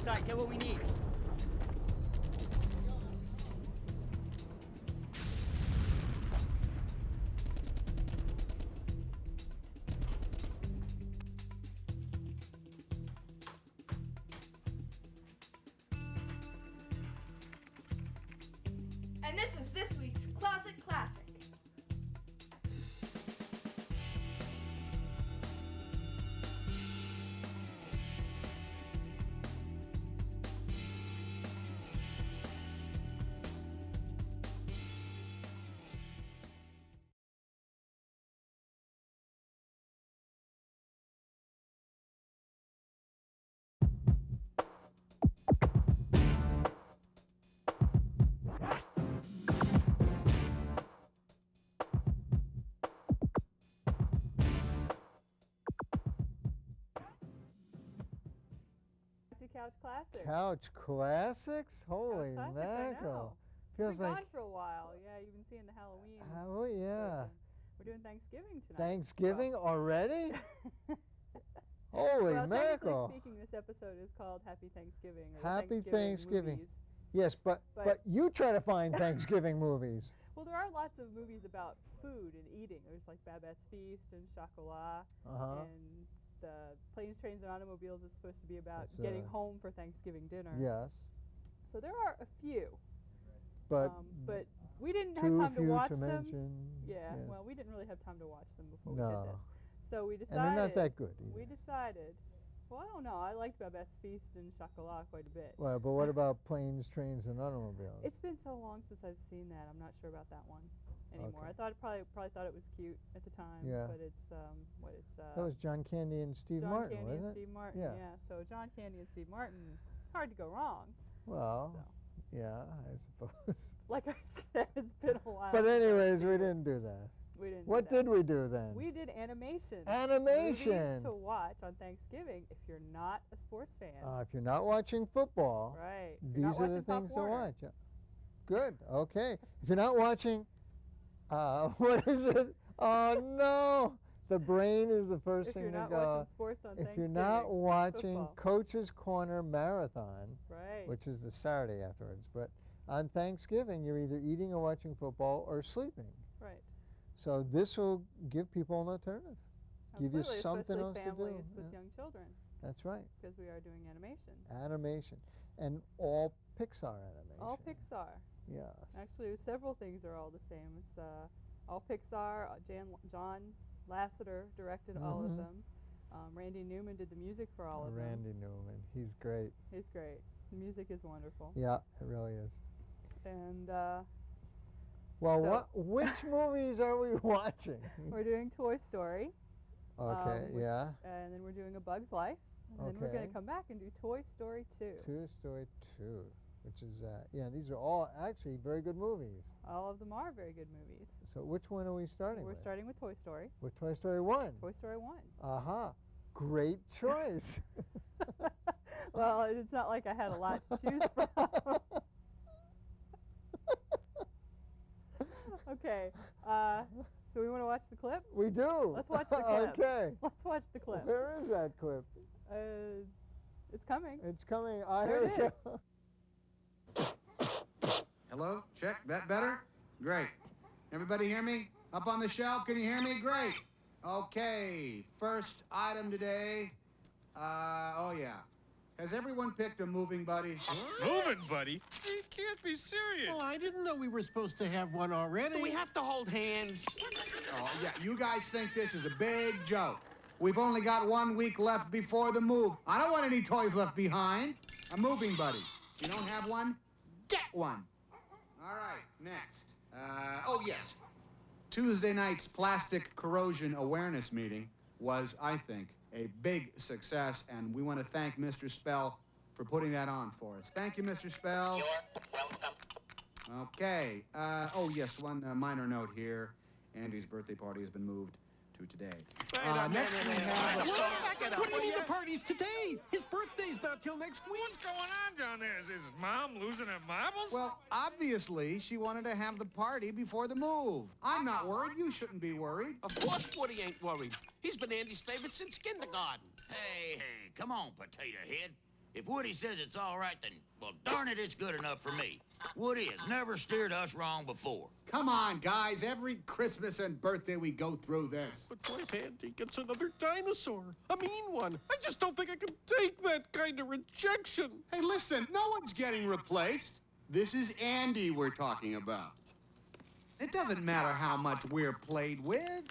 sight. Get what we need. And this is this week's Closet Classic. Couch Classics. Couch Classics? Holy Couch Classics, mackerel. We've Feels been like. gone for a while. Yeah, you've been seeing the Halloween. Oh, yeah. version. We're doing Thanksgiving tonight. Thanksgiving already? Holy well, mackerel. technically speaking, this episode is called Happy Thanksgiving. Or Happy Thanksgiving. Movies. Yes, but you try to find Thanksgiving movies. Well, there are lots of movies about food and eating. There's like Babette's Feast and Chocolat. And the Planes, Trains, and Automobiles is supposed to be about getting home for Thanksgiving dinner. Yes. So there are a few. But we didn't have time to watch them. Mention, yeah, well, we didn't really have time to watch them before we did this. So we decided. And they're not that good either. We decided. Well, I don't know. I liked Babette's Feast and Chocolat quite a bit. Well, but what about Planes, Trains, and Automobiles? It's been so long since I've seen that. I'm not sure about that one anymore. Okay. I thought probably thought it was cute at the time. Yeah. But it's that was John Candy and Steve Martin, John Candy and wasn't it? Steve Martin. Yeah. So John Candy and Steve Martin, hard to go wrong. Well. So. Yeah, I suppose. Like I said, it's been a while. But anyways, we didn't do that. We didn't. What did we do then? We did animation. Animation. Movies to watch on Thanksgiving if you're not a sports fan. If you're not watching football, right? These are the things to watch. Good. Okay. If you're not watching, what is it? Oh no! The brain is the first thing to go. If you're not watching sports on Thanksgiving, if you're not watching football. Coach's Corner Marathon, right, which is the Saturday afterwards, but on Thanksgiving you're either eating or watching football or sleeping. Right. So this will give people an alternative. Absolutely, give you something else to do. Families with young children. That's right. Because we are doing animation. Animation. And all Pixar animation. All Pixar. Yes. Actually, several things are all the same. It's all Pixar. John Lasseter directed all of them. Randy Newman did the music for all of them. Randy Newman. He's great. He's great. The music is wonderful. Yeah, it really is. And well, which movies are we watching? We're doing Toy Story. Okay, yeah. And then we're doing A Bug's Life. And then we're going to come back and do Toy Story 2. Toy Story 2, which is, these are all actually very good movies. All of them are very good movies. So which one are we starting with? We're starting with Toy Story. With Toy Story 1? Toy Story 1. Aha. Great choice. Well, it's not like I had a lot to choose from. Okay, so we want to watch the clip? We do. Let's watch the clip. Okay. Let's watch the clip. Where is that clip? It's coming. It's coming. There it is. Hello? Check. That better? Great. Everybody hear me? Up on the shelf, can you hear me? Great. Okay, first item today. Oh yeah. Has everyone picked a moving buddy? Moving buddy? You can't be serious. Well, I didn't know we were supposed to have one already. Do we have to hold hands? Oh, yeah, you guys think this is a big joke. We've only got 1 week left before the move. I don't want any toys left behind. A moving buddy. You don't have one? Get one. All right, next. Oh, yes. Tuesday night's plastic corrosion awareness meeting was, I think, a big success, and we want to thank Mr. Spell for putting that on for us. Thank you, Mr. Spell. You're welcome. Okay. Oh, yes, one minor note here. Andy's birthday party has been moved to today. Next we have... What do you mean the party's today? His birthday's not till next week. What's going on down there? Is his mom losing her marbles? Well, obviously, she wanted to have the party before the move. I'm not worried. You shouldn't be worried. Of course Woody ain't worried. He's been Andy's favorite since kindergarten. Hey, come on, Potato Head. If Woody says it's all right, then, well, darn it, it's good enough for me. Woody has never steered us wrong before. Come on, guys. Every Christmas and birthday we go through this. But what if Andy gets another dinosaur? A mean one. I just don't think I can take that kind of rejection. Hey, listen, no one's getting replaced. This is Andy we're talking about. It doesn't matter how much we're played with.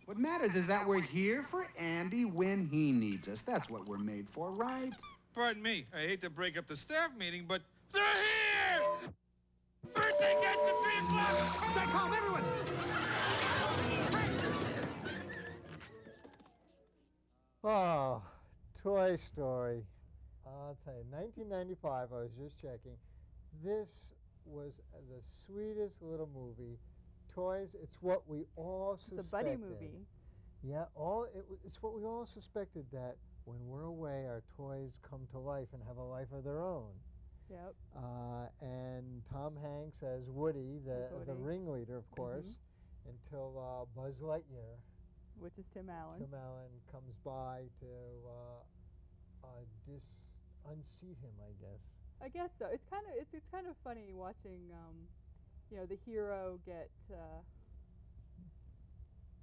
What matters is that we're here for Andy when he needs us. That's what we're made for, right? Pardon me, I hate to break up the staff meeting, but they're here! Birthday guests at 3 o'clock! Stay calm, everyone! Oh, Toy Story. I'll tell you, 1995, I was just checking. This was the sweetest little movie. Toys, it's what we all suspected. It's a buddy movie. Yeah, it's what we all suspected, that when we're away, our toys come to life and have a life of their own. Yep. And Tom Hanks as Woody, the Woody. ringleader, of course, until Buzz Lightyear, Which is Tim Allen. Tim Allen comes by to unseat him, I guess. I guess so. It's kind of funny watching, the hero get,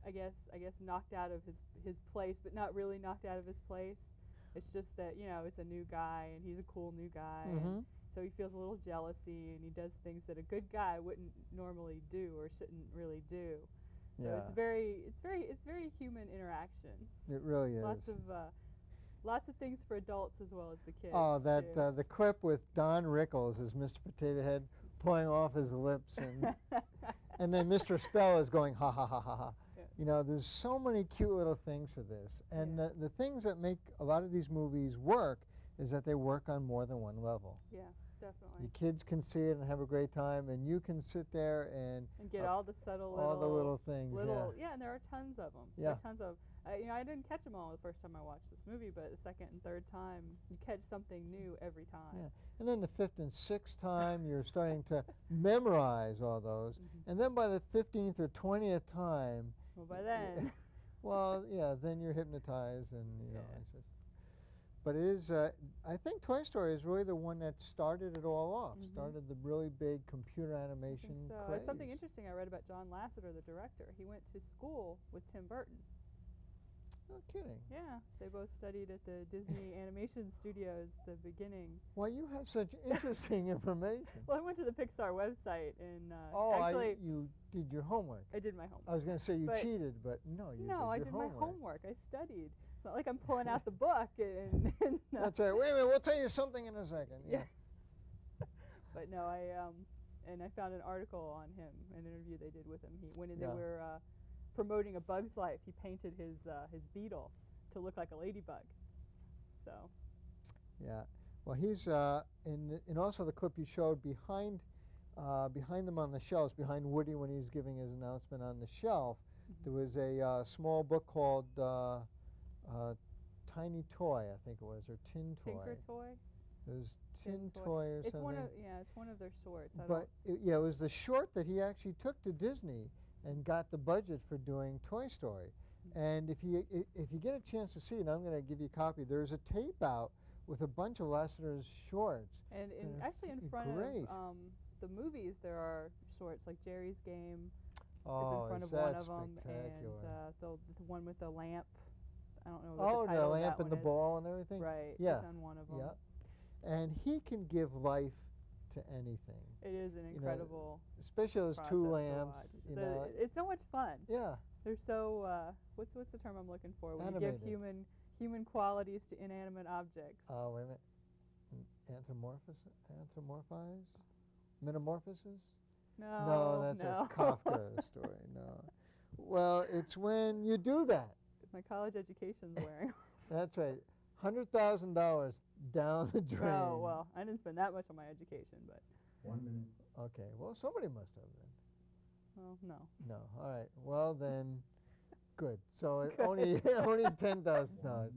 I guess knocked out of his place, but not really knocked out of his place. It's just that it's a new guy and he's a cool new guy, and so he feels a little jealousy and he does things that a good guy wouldn't normally do or shouldn't really do. So it's very human interaction. It really is. Lots of things for adults as well as the kids. Oh, that too. the clip with Don Rickles as Mr. Potato Head pulling off his lips, and then Mr. Spell is going ha ha ha ha ha. Yeah. There's so many cute little things to this, and the things that make a lot of these movies work is that they work on more than one level. Yes, definitely. The kids can see it and have a great time, and you can sit there and get all the subtle the little things. And there are tons of them. Yeah. There are tons of. I didn't catch them all the first time I watched this movie, but the second and third time, you catch something new every time. Yeah, and then the fifth and sixth time, you're starting to memorize all those, and then by the 15th or 20th time, well, by then, then you're hypnotized, and it's just. But it is. I think Toy Story is really the one that started it all off. Started the really big computer animation craze. Something interesting I read about John Lasseter, the director. He went to school with Tim Burton. No kidding. Yeah, they both studied at the Disney Animation Studios the beginning. Why, you have such interesting information. Well, I went to the Pixar website and you did your homework. I did my homework. I was going to say you cheated, but no, you did your homework. No, I did my homework. I studied. It's not like I'm pulling out the book and That's right. Wait a minute, we'll tell you something in a second. Yeah. But no, I found an article on him, an interview they did with him. They were promoting A Bug's Life, he painted his beetle to look like a ladybug. So. Yeah. Well, he's in also the clip you showed behind them on the shelves, behind Woody when he's giving his announcement on the shelf, there was a small book called Tiny Toy, I think it was, or Tin Toy. Tinker Toy? It was Tin Toy or it's something. It's one of their shorts. It was the short that he actually took to Disney and got the budget for doing Toy Story. And if you get a chance to see it, and I'm going to give you a copy, there's a tape out with a bunch of Lasseter's shorts. And actually in front of the movies, there are shorts, like Jerry's Game is in front of one of them, and the one with the lamp. I don't know what the title the lamp of that and the one ball and everything? Right, yeah. it's on one of them. Yeah. And he can give life to anything. It is an incredible especially those two lamps. It's so much fun. Yeah. They're so, what's the term I'm looking for? When Animated. you give human qualities to inanimate objects. Oh, wait a minute. Anthropomorphize? Metamorphosis? No, that's a Kafka story. No. Well, it's when you do that. My college education's wearing. That's right. $100,000 down the drain. Oh, well, I didn't spend that much on my education, but. 1 minute. Okay. Well, somebody must have then. Well, no. No. All right. Well, then, good. So only $10,000 then.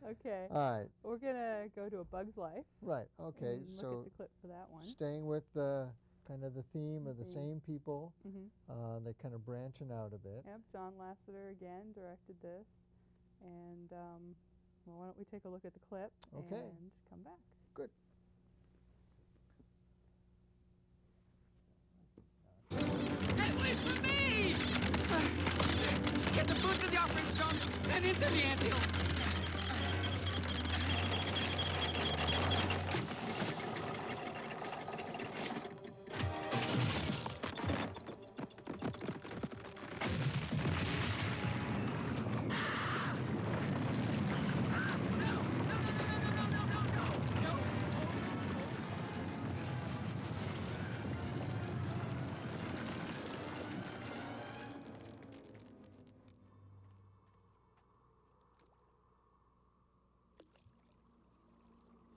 Okay. All right. We're gonna go to A Bug's Life. Right. Okay. And so look at the clip for that one. Staying with the kind of the theme of the same people, Mm-hmm. they kind of branching out a bit. Yep. John Lasseter again directed this. And well, why don't we take a look at the clip Okay. and come back? Good. Hey, wait for me! Get the food to the offering stone, then into the anthill.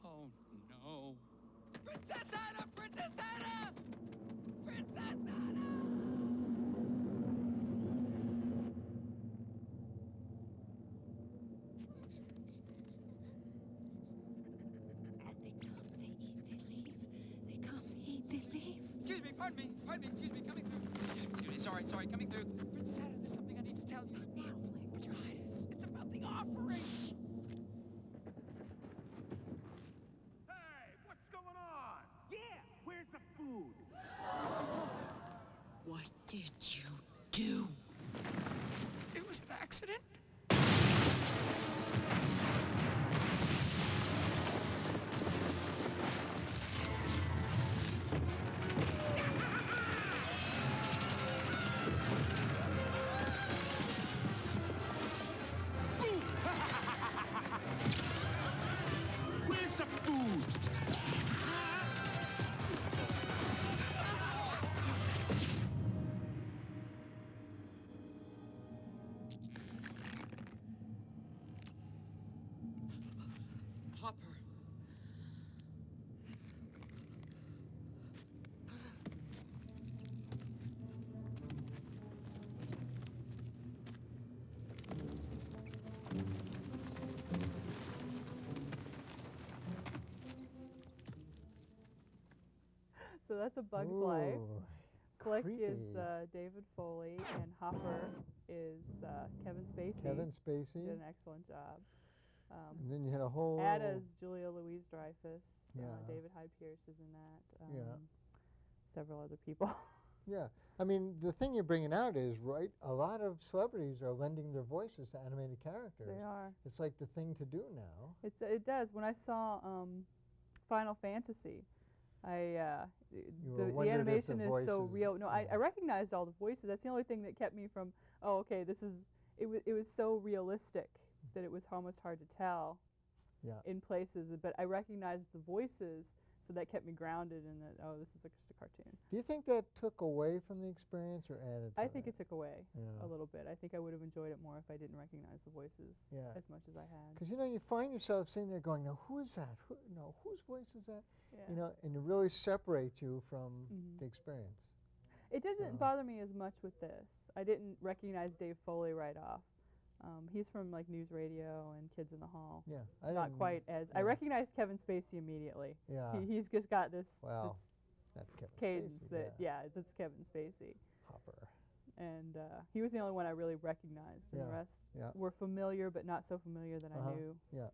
Oh, no. Princess Anna! Princess Anna! Princess Anna! They come, they eat, they leave. Excuse me, pardon me, excuse me, coming through. Excuse me, sorry, coming through. Princess Anna, there's something I need to tell you. Not now, Flick. But Your Highness, it's about the offering. Hey, what's going on? Yeah, where's the food? What did you do? It was an accident. Where's the food? Hopper. So that's A Bug's Life. Ooh, Flick is creepy. David Foley, and Hopper is Kevin Spacey. Kevin Spacey. Did an excellent job. And then you had a whole. Ada's Julia Louis-Dreyfus. Yeah. David Hyde Pierce is in that. Yeah. Several other people. Yeah, I mean, the thing you're bringing out is, right, a lot of celebrities are lending their voices to animated characters. They are. It's like the thing to do now. It does. When I saw Final Fantasy, the wondered if the animation is so voices- real. No, I yeah. recognized all the voices. That's the only thing that kept me from. Oh, okay. It was so realistic that it was almost hard to tell. Yeah. In places, but I recognized the voices, so that kept me grounded in that. Oh, this is just a cartoon. Do you think that took away from the experience or added to I think it? it took away Yeah. a little bit. I think I would have enjoyed it more if I didn't recognize the voices Yeah. as much as I had. Because, you find yourself sitting there going, now, who is that? Whose voice is that? Yeah. And it really separates you from Mhm. the experience. It doesn't bother me as much with this. I didn't recognize Dave Foley right off. He's from like News Radio and Kids in the Hall. Yeah. Not didn't- quite as. I yeah. recognized Kevin Spacey immediately. Yeah. He's just got this, Well, this that's Kevin cadence Spacey, that that's Kevin Spacey. Hopper. And he was the only one I really recognized, and the Yeah, rest yeah. were familiar, but not so familiar that Uh-huh. I knew. Yeah.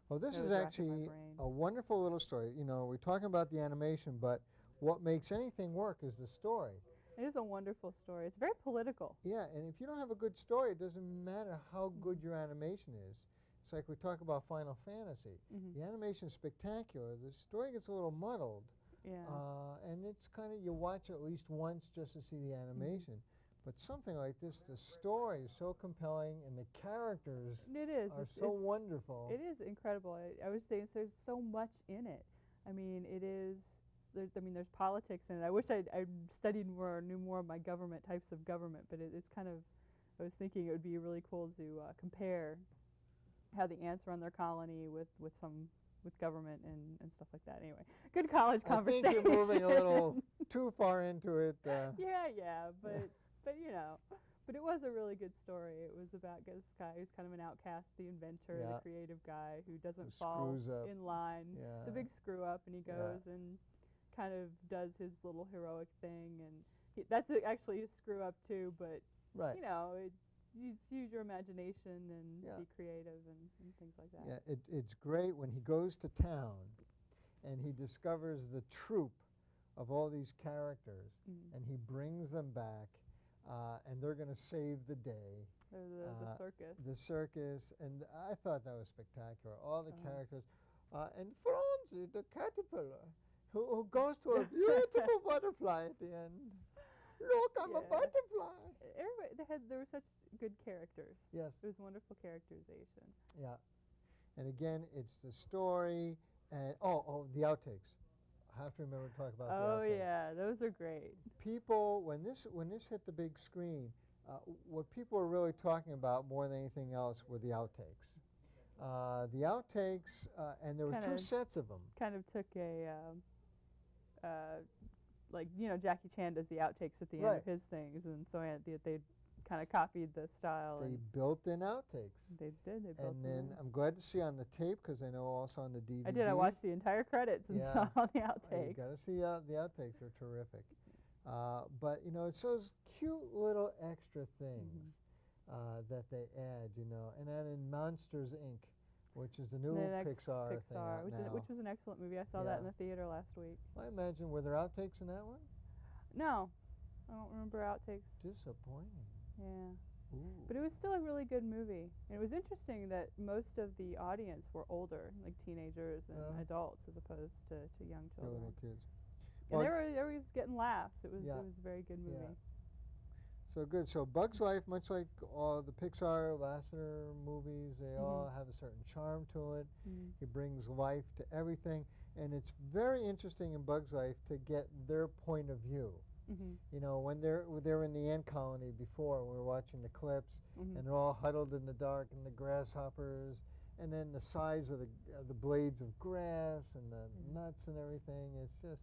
Well, this That is was racking my actually brain. a wonderful little story. We're talking about the animation, but what makes anything work is the story. It is a wonderful story. It's very political. Yeah, and if you don't have a good story, it doesn't matter how good your animation is. It's like we talk about Final Fantasy. Mhm. The animation's spectacular. The story gets a little muddled. Yeah. And it's kind of, you watch it at least once just to see the animation. But something like this, the story is so compelling and the characters It is. are It's- so it's- wonderful. It is incredible. I was saying there's so much in it. I mean, it is. There's politics in it. I wish I studied more, or knew more of my types of government. But it's kind of. I was thinking it would be really cool to compare how the ants run their colony with government and stuff like that. Anyway, good college I conversation. think you're moving a little too far into it. Yeah, but but it was a really good story. It was about this guy who's kind of an outcast, the inventor, Yeah. the creative guy who doesn't Who fall screws up. in line, Yeah. the big screw up, and he goes and kind of does his little heroic thing, and that's actually a screw up too. But Right. use your imagination and Yeah. be creative and things like that. Yeah, it's great when he goes to town and he discovers the troupe of all these characters, and he brings them back, and they're going to save the day. The circus. The circus, and I thought that was spectacular. All the characters, and Franzi, the caterpillar, who goes to a beautiful butterfly at the end. Look, I'm a butterfly. Everybody, there were such good characters. Yes. It was wonderful characterization. Yeah. And again, it's the story, and the outtakes. I have to remember to talk about the outtakes. Oh yeah, those are great. People, when this hit the big screen, what people were really talking about more than anything else were the outtakes. The outtakes, and there were two sets of them. Kind of took a, like, you know, Jackie Chan does the outtakes at the end of his things, and so they kind of copied the style. They built in outtakes. They did. They built And them then in. I'm glad to see on the tape, because I know also on the DVD. I did. I watched the entire credits and saw the outtakes. You got to see the outtakes. They're terrific. But, you know, it's those cute little extra things that they add, you know. And then in Monsters, Inc., which is the new Pixar thing out now. Which was an excellent movie. I saw that in the theater last week. I imagine, were there outtakes in that one? No. I don't remember outtakes. Disappointing. Yeah. Ooh. But it was still a really good movie. And it was interesting that most of the audience were older, like teenagers and adults, as opposed to young children. Little kids. And they were always getting laughs. It was a very good movie. Yeah. So good. So Bug's Life, much like all the Pixar, Lasseter movies, they all have a certain charm to it. He brings life to everything. And it's very interesting in Bug's Life to get their point of view. You know, when they're in the ant colony before, we were watching the clips, and they're all huddled in the dark, and the grasshoppers, and then the size of the blades of grass and the nuts and everything. It's just...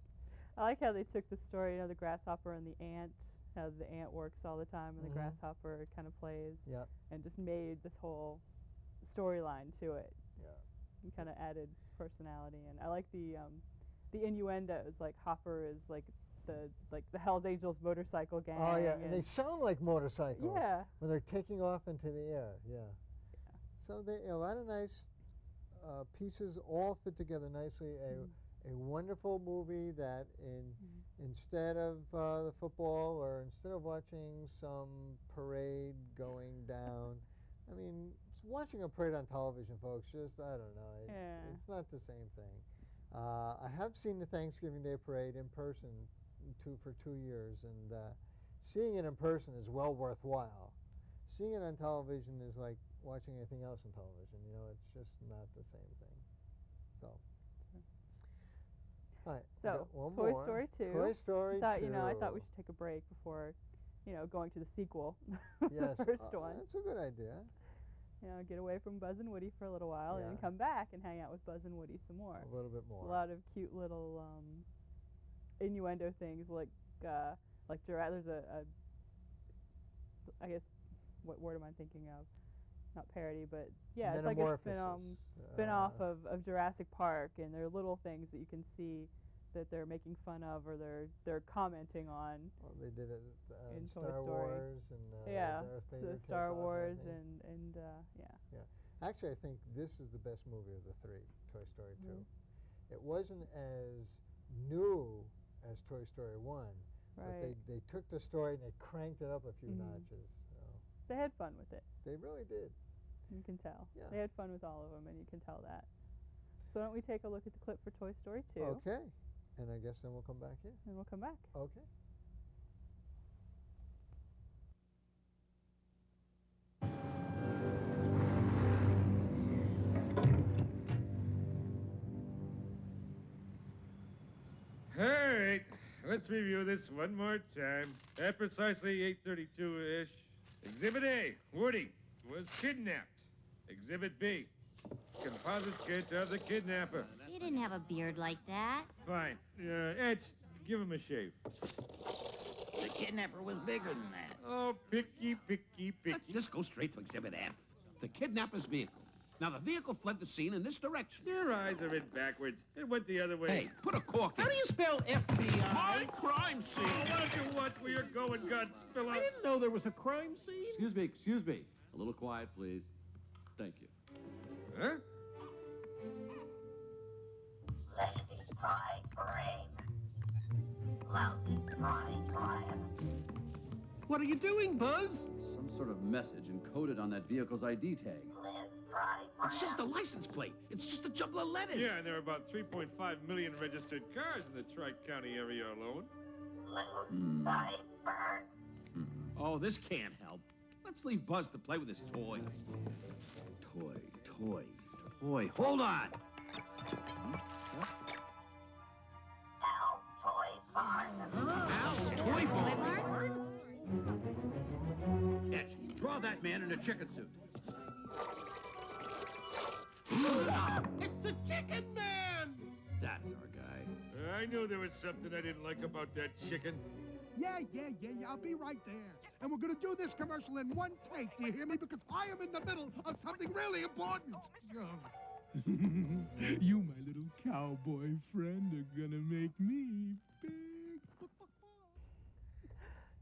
I like how they took the story, you know, the grasshopper and the ant, how the ant works all the time and the grasshopper kind of plays, and just made this whole storyline to it. Yeah. And kind of added personality. And I like the innuendos, like Hopper is like the Hells Angels motorcycle gang. Oh yeah, and they sound like motorcycles. Yeah. When they're taking off into the air. Yeah. So a lot of nice pieces all fit together nicely. A wonderful movie that instead of the football or instead of watching some parade going down, I mean, watching a parade on television, folks, just, I don't know, it's not the same thing. I have seen the Thanksgiving Day Parade in person for 2 years, and seeing it in person is well worthwhile. Seeing it on television is like watching anything else on television. You know, it's just not the same thing. So. All right. So, Toy Story 2. Toy Story 2. I thought we should take a break before, you know, going to the sequel. Yes. The first one. That's a good idea. You know, get away from Buzz and Woody for a little while, and then come back and hang out with Buzz and Woody some more. A little bit more. A lot of cute little innuendo things, like there's I guess, what word am I thinking of? Not parody, but yeah, it's like a spin-off of Jurassic Park, and there are little things that you can see that they're making fun of or they're commenting on. Well, they did it in Star Toy Story. Wars and so Star Wars and yeah. Actually, I think this is the best movie of the three, Toy Story 2. It wasn't as new as Toy Story 1, but they took the story and they cranked it up a few notches. So. They had fun with it. They really did. You can tell. Yeah. They had fun with all of them, and you can tell that. So why don't we take a look at the clip for Toy Story 2? Okay. And I guess then we'll come back here. And we'll come back. Okay. All right, let's review this one more time. At precisely 8:32-ish, Exhibit A, Woody, was kidnapped. Exhibit B, composite sketch of the kidnapper. He didn't have a beard like that. Fine. Etch, give him a shave. The kidnapper was bigger than that. Oh, picky. Let's just go straight to Exhibit F. The kidnapper's vehicle. Now, the vehicle fled the scene in this direction. Your eyes are in backwards. It went the other way. Hey, put a cork in. How do you spell FBI? My crime scene. Oh, why don't you watch where you're going? when Godzilla. I didn't know there was a crime scene. Excuse me. A little quiet, please. Thank you. Huh? What are you doing, Buzz? Some sort of message encoded on that vehicle's ID tag. It's just a license plate. It's just a jumble of letters. Yeah, and there are about 3.5 million registered cars in the Tri-County area alone. Oh, this can't help. Let's leave Buzz to play with his toys. Toy. Hold on! Al's Toy Barn? Etch, draw that man in a chicken suit. It's the Chicken Man! That's our guy. I knew there was something I didn't like about that chicken. Yeah. I'll be right there. And we're gonna do this commercial in one take, do you hear me? Because I am in the middle of something really important. You, my little cowboy friend, are gonna make me big.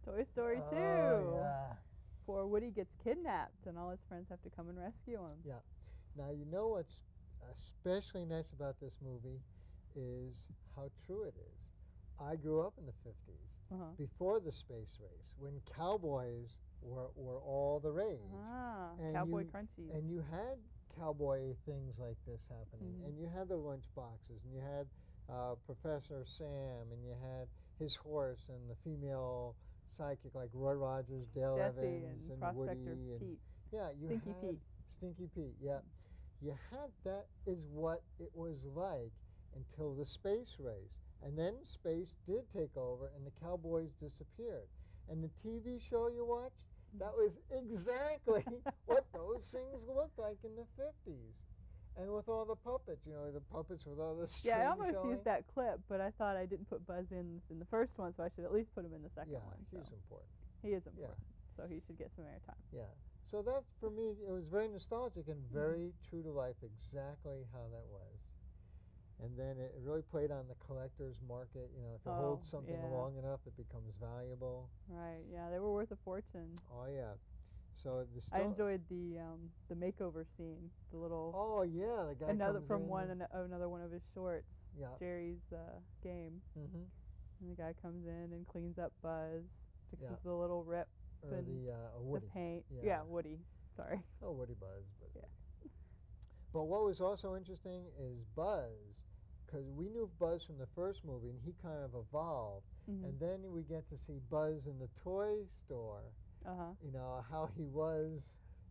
Toy Story 2. Oh, yeah. Poor Woody gets kidnapped, and all his friends have to come and rescue him. Yeah. Now, you know what's especially nice about this movie is how true it is. I grew up in the 50s, before the space race, when cowboys were all the rage. And Cowboy you, Crunchies. And you had cowboy things like this happening, and you had the lunch boxes, and you had Professor Sam, and you had his horse, and the female sidekick like Roy Rogers, Dale Jesse Evans, and Woody, Prospector and Pete. yeah, you Stinky had Pete. Stinky Pete. Yeah, you had that is what it was like until the space race, and then space did take over, and the cowboys disappeared. And the TV show you watched, that was exactly what those things looked like in the 50s. And with all the puppets, the puppets with all the strings. Yeah, I almost showing. used that clip, but I thought I didn't put Buzz in the first one, so I should at least put him in the second one. Yeah, So. he's important. He is important, so he should get some airtime. Yeah. So that's, for me, it was very nostalgic and very true to life, exactly how that was. And then it really played on the collector's market. If you hold something long enough, it becomes valuable. Right, yeah, they were worth a fortune. Oh, yeah. So I enjoyed the makeover scene, the little. Oh yeah, the guy another comes from in another one of his shorts. Yeah. Jerry's game. Mm-hmm. And the guy comes in and cleans up Buzz, fixes Yeah. the little rip Or and the Woody. the paint. Yeah. Woody. Sorry. Oh, Woody Buzz. But Yeah. But what was also interesting is Buzz, because we knew Buzz from the first movie, and he kind of evolved. And then we get to see Buzz in the toy store. How he was,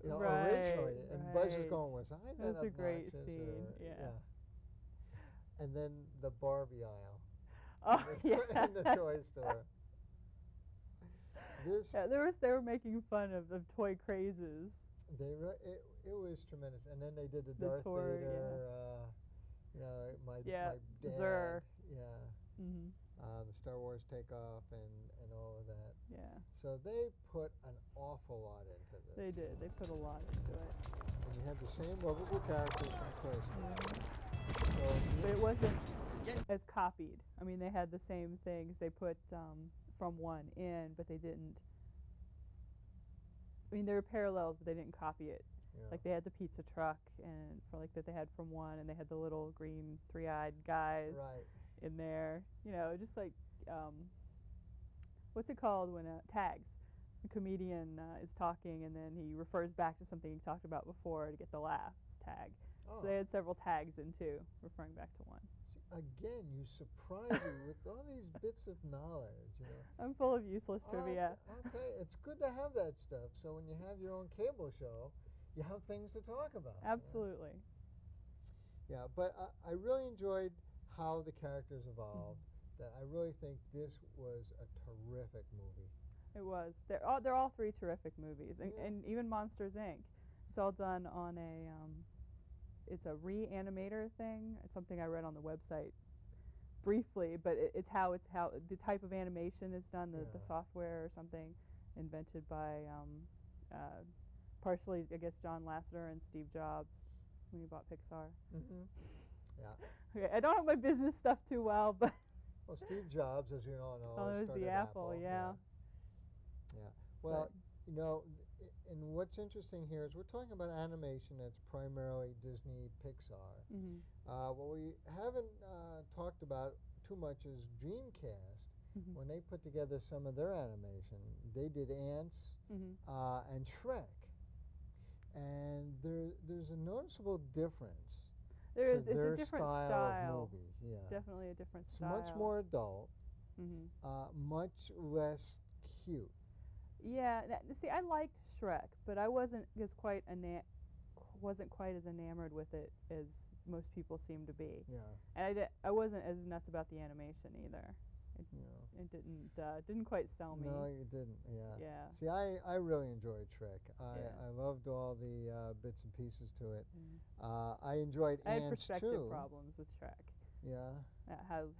originally. And Buzz is going, was I that That's a great obnoxious?" scene. Or- Yeah. And then the Barbie aisle. Oh yeah. In the toy store. They were making fun of toy crazes. It was tremendous. And then they did the The Darth tour, Vader, my dad. Zur. Yeah. Mm-hmm. The Star Wars takeoff and all of that. Yeah. So they put an awful lot into this. They did. They put a lot into it. And you had the same lovable characters from Toy Story. But it wasn't as copied. I mean, they had the same things. They put from one in, but they didn't. I mean, there were parallels, but they didn't copy it. Yeah. Like they had the pizza truck, and that they had from one, and they had the little green three-eyed guys in there. Just like what's it called when tags? The comedian is talking, and then he refers back to something he talked about before to get the laugh. It's tag. Oh. So they had several tags in too, referring back to one. See, again, you surprise me with all these bits of knowledge. I'm full of useless trivia. I'll tell you, it's good to have that stuff. So when you have your own cable show, you have things to talk about. Absolutely. Yeah, but I really enjoyed how the characters evolved. That I really think this was a terrific movie. It was. They're all three terrific movies, and even Monsters Inc. It's all done on it's a Reanimator thing. It's something I read on the website briefly, but it's how the type of animation is done, the software or something invented by partially, I guess, John Lasseter and Steve Jobs when he bought Pixar. Mm-hmm. Yeah. Okay, I don't know my business stuff too well, but well, Steve Jobs, as we all know, it was started the Apple, yeah. Yeah. Well, you know, and what's interesting here is we're talking about animation that's primarily Disney, Pixar. Mhm. What we haven't talked about too much is Dreamcast. Mhm. When they put together some of their animation, they did Ants Mhm. and Shrek. And there's a noticeable difference. There to is. It's their a different style style. of movie. Yeah. It's definitely a different It's style. much more adult, Mhm. much less cute. Yeah. See, I liked Shrek, but I wasn't quite as enamored with it as most people seem to be. Yeah. And I wasn't as nuts about the animation either. Yeah. It didn't quite sell me. No, you didn't. Yeah. Yeah. See, I really enjoyed Shrek. Yeah. I loved all the bits and pieces to it. Mm. I enjoyed I had Ants perspective too. problems with Shrek. Yeah.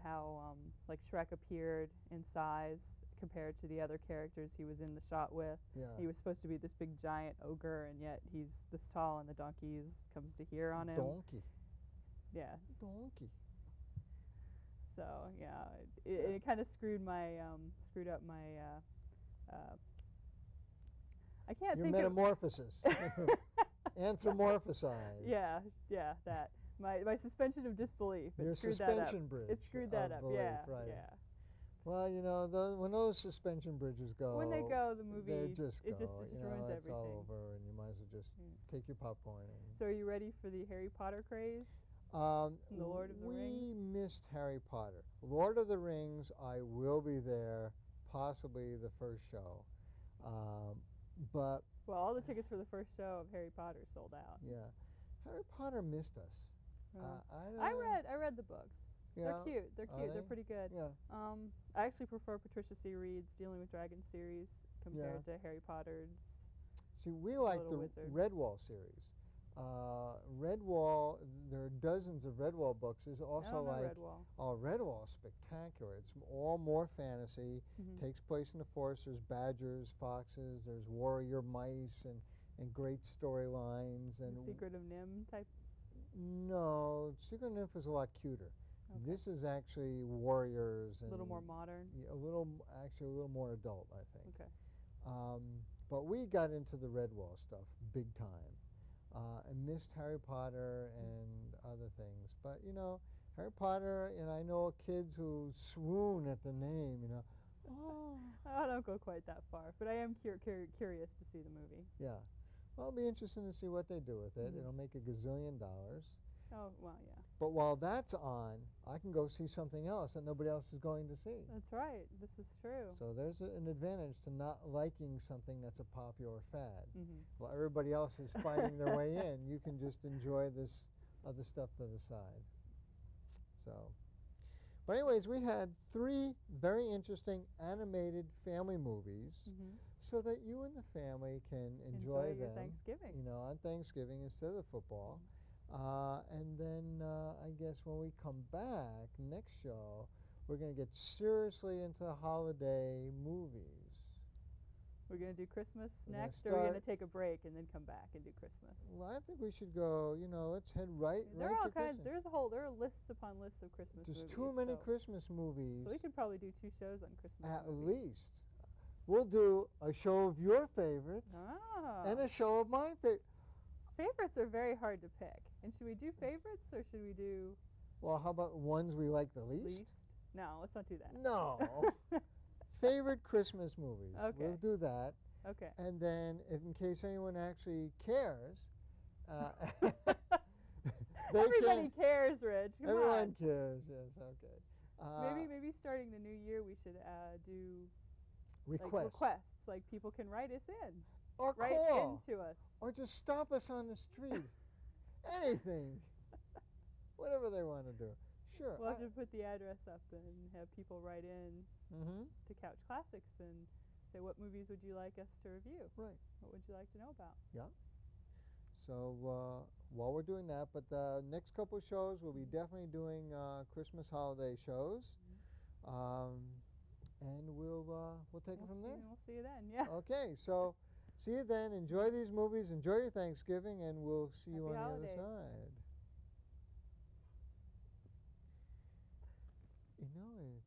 How like Shrek appeared in size compared to the other characters he was in the shot with. Yeah. He was supposed to be this big giant ogre, and yet he's this tall, and the donkey comes to here on him. Donkey. Yeah. Donkey. So yeah, it kind of screwed up my. I can't Your think metamorphosis. Anthropomorphize. Yeah, that my suspension of disbelief. Your It screwed suspension that up. bridge. It screwed that of up. belief, Yeah, right. yeah. Well, you know, when those suspension bridges go, When they go, the movie they just it go. just you ruins know, it's everything. all over, and you might as well just take your popcorn. So are you ready for the Harry Potter craze? And, The Lord of the Rings? We missed Harry Potter. Lord of the Rings, I will be there, possibly the first show. But Well, all the tickets for the first show of Harry Potter sold out. yeah, Harry Potter missed us. I read the books. Yeah, They're cute. They're are cute. They're they? pretty good. Yeah. I actually prefer Patricia C. Reed's Dealing with Dragons series compared to Harry Potter's. See, we like Little the Wizard. Redwall series. Redwall, there are dozens of Redwall books. There's I also don't know like Redwall. Redwall's spectacular. It's all more fantasy. Mhm. Takes place in the forest. There's badgers, foxes. There's warrior mice and great storylines. And The Secret of Nim type. no, Secret Nymph is a lot cuter. Okay. This is actually warriors and A little more modern. yeah, a little more adult, I think. Okay. But we got into the Redwall stuff big time, and missed Harry Potter and other things. But you know, Harry Potter, and I know kids who swoon at the name. You know, oh I don't go quite that far, but I am curious to see the movie. yeah. Well, it'll be interesting to see what they do with it. Mhm. It'll make $1 gazillion. Oh well, yeah. But while that's on, I can go see something else that nobody else is going to see. That's right. This is true. So there's an advantage to not liking something that's a popular fad. Mhm. While everybody else is fighting their way in, you can just enjoy this other stuff to the side. So, but anyways, we had 3 very interesting animated family movies, Mhm. so that you and the family can enjoy your them. Thanksgiving. You know, on Thanksgiving instead of the football. And then I guess when we come back next show, we're going to get seriously into holiday movies. We're gonna do Christmas We're gonna next, or we're gonna start- take a break and then come back and do Christmas. Well, I think we should go. You know, let's head right There right are all to kinds. Christmas. There are lists upon lists of Christmas There's movies. too many so, Christmas movies. So we could probably do 2 shows on Christmas. At movies. least we'll do a show of your favorites Ah. and a show of my favorite. Favorites are very hard to pick. And should we do favorites or should we do Well, how about ones we like the least? least? No, let's not do that. No. Favorite Christmas movies. Okay. We'll do that. Okay. And then, if in case anyone actually cares, they Everybody can. cares, Rich. Come Everyone on. cares. Yes. Okay. Maybe starting the new year we should do requests. like requests. Like people can write us in. Or Write call. into us. Or just stop us on the street. Anything. Whatever they want to do. Sure. We'll have to put the address up and have people write in Mm-hmm. to Couch Classics and say what movies would you like us to review? Right. What would you like to know about? Yeah. So while we're doing that, but the next couple of shows we'll be definitely doing Christmas holiday shows, and we'll take it from there. We'll see you then. Yeah. Okay. So see you then. Enjoy these movies. Enjoy your Thanksgiving, and we'll see you Happy on the holidays. other side. You know it.